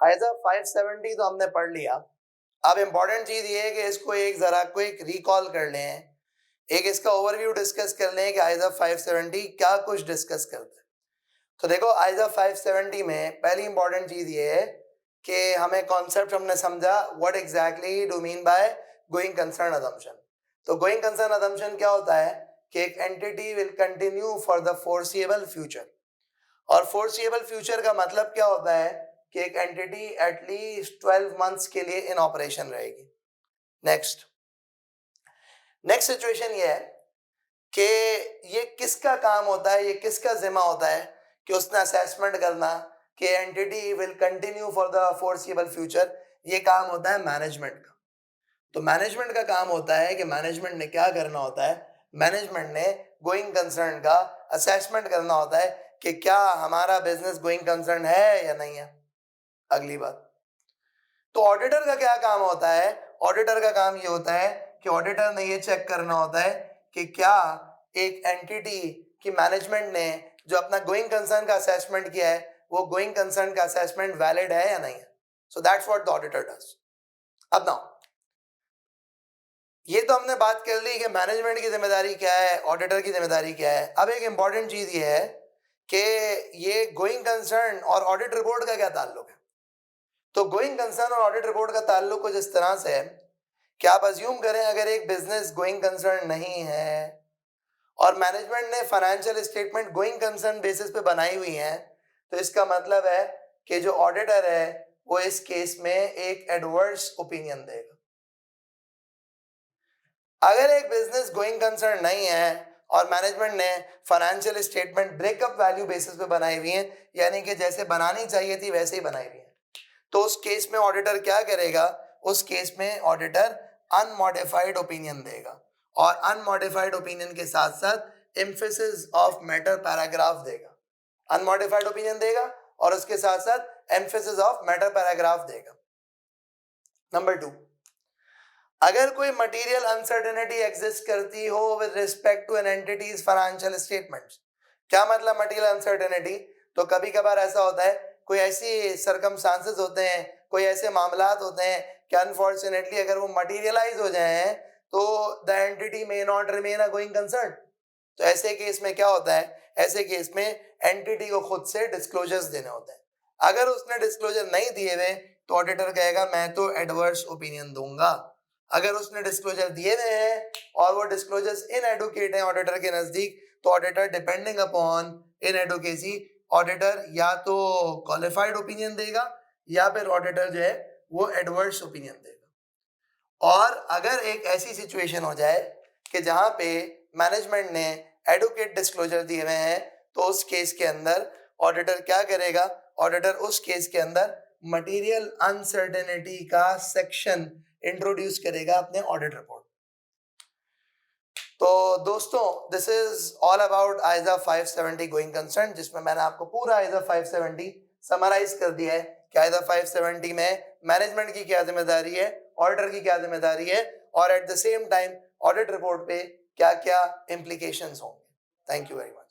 आइजा 570 तो हमने पढ़ लिया। अब इम्पोर्टेंट चीज ये है कि इसको एक जरा क्विक रिकॉल कर लें, एक इसका ओवरव्यू डिस्कस कर लें कि आइजा 570 क्या कुछ डिस्कस करते हैं। तो देखो आइजा 570 में पहली इंपॉर्टेंट चीज ये है कि हमें कॉन्सेप्ट हमने समझा what exactly do mean by going concern assumption. तो गोइंग कंसर्न अजम्पशन क्या होता है कि एक entity will continue for the foreseeable future, और फोर्सिएबल फ्यूचर का मतलब क्या होता है कि एक एंटिटी एटलीस्ट 12 मंथ्स के लिए इन ऑपरेशन रहेगी। नेक्स्ट सिचुएशन ये है कि ये किसका काम होता है, ये किसका जिम्मा होता है कि उसने असेसमेंट करना कि entity will continue for the foreseeable future. ये काम होता है मैनेजमेंट का। तो मैनेजमेंट का काम होता है कि मैनेजमेंट ने क्या करना होता है, मैनेजमेंट ने गोइंग कंसर्न का असेसमेंट करना होता है कि क्या हमारा बिजनेस गोइंग कंसर्न है या नहीं है। अगली बात, तो ऑडिटर का क्या काम होता है, ऑडिटर का काम ये होता है कि ऑडिटर ने ये चेक करना होता है कि क्या एक एंटिटी की मैनेजमेंट ने जो अपना गोइंग कंसर्न का असेसमेंट किया है वो गोइंग कंसर्न का असेसमेंट वैलिड है या नहीं है। So that's what the auditor does. अब नाउ ये तो हमने बात कर ली कि मैनेजमेंट की जिम्मेदारी क्या है, ऑडिटर की जिम्मेदारी क्या है। अब एक इंपॉर्टेंट चीज ये है कि ये गोइंग कंसर्न और ऑडिट रिपोर्ट का क्या ताल्लुक है। तो गोइंग कंसर्न और ऑडिट रिपोर्ट का ताल्लुक कुछ इस तरह से है कि आप अज्यूम करें अगर एक बिजनेस गोइंग कंसर्न नहीं है और मैनेजमेंट ने financial statement going concern basis पे बनाई हुई है, तो इसका मतलब है कि जो ऑडिटर है वो इस केस में एक एडवर्स ओपिनियन देगा। अगर एक बिजनेस गोइंग कंसर्न नहीं है और मैनेजमेंट ने financial statement breakup value basis पे बनाई हुई है, यानी कि जैसे बनानी चाहिए थी वैसे ही बनाई हुई है, तो उस केस में ऑडिटर क्या करेगा, उस केस में ऑडिटर अनमॉडिफाइड ओपिनियन देगा और अनमॉडिफाइड ओपिनियन के साथ साथ एम्फेसिस ऑफ मैटर पैराग्राफ देगा। अनमॉडिफाइड ओपिनियन देगा और उसके साथ साथ एम्फेसिस ऑफ मैटर पैराग्राफ देगा। नंबर 2, अगर कोई मटेरियल अनसर्टेनिटी एग्जिस्ट करती हो with respect to an entity's financial statements. क्या मतलब मटेरियल अनसर्टेनिटी, तो कभी कभार ऐसा होता है, कोई ऐसी सर्कमस्टांसेस होते हैं, कोई ऐसे मामलात होते हैं कि अनफॉर्चुनेटली अगर वो मटेरियलाइज हो जाए तो the entity may not remain a going concern. तो ऐसे केस में क्या होता है, ऐसे केस में एंटिटी को खुद से डिस्क्लोजर्स देने होते हैं। अगर उसने डिस्क्लोजर नहीं दिए हुए तो ऑडिटर कहेगा मैं तो एडवर्स ओपिनियन दूंगा। अगर उसने डिस्क्लोजर दिए हुए हैं और वो डिस्क्लोजर्स इनएडुकेट हैं ऑडिटर के नजदीक, तो ऑडिटर डिपेंडिंग अपॉन इनएडुकेसी ऑडिटर या तो क्वालिफाइड ओपिनियन देगा या फिर ऑडिटर जो है वो एडवर्स ओपिनियन देगा। और अगर एक ऐसी सिचुएशन हो जाए कि जहां पे मैनेजमेंट ने एडुकेट डिस्क्लोजर दिए हुए हैं, तो उस केस के अंदर ऑडिटर क्या करेगा, ऑडिटर उस केस के अंदर मटेरियल अनसर्टेनिटी का सेक्शन इंट्रोड्यूस करेगा अपने ऑडिट रिपोर्ट। तो दोस्तों this is all about ISA 570 going concern, जिसमें मैंने आपको पूरा आइजा 570 समराइज कर दिया है कि आइजा 570 में मैनेजमेंट की क्या जिम्मेदारी है, ऑडिटर की क्या जिम्मेदारी है और at the same time audit report पे क्या क्या इंप्लीकेशंस होंगे। Thank you very much.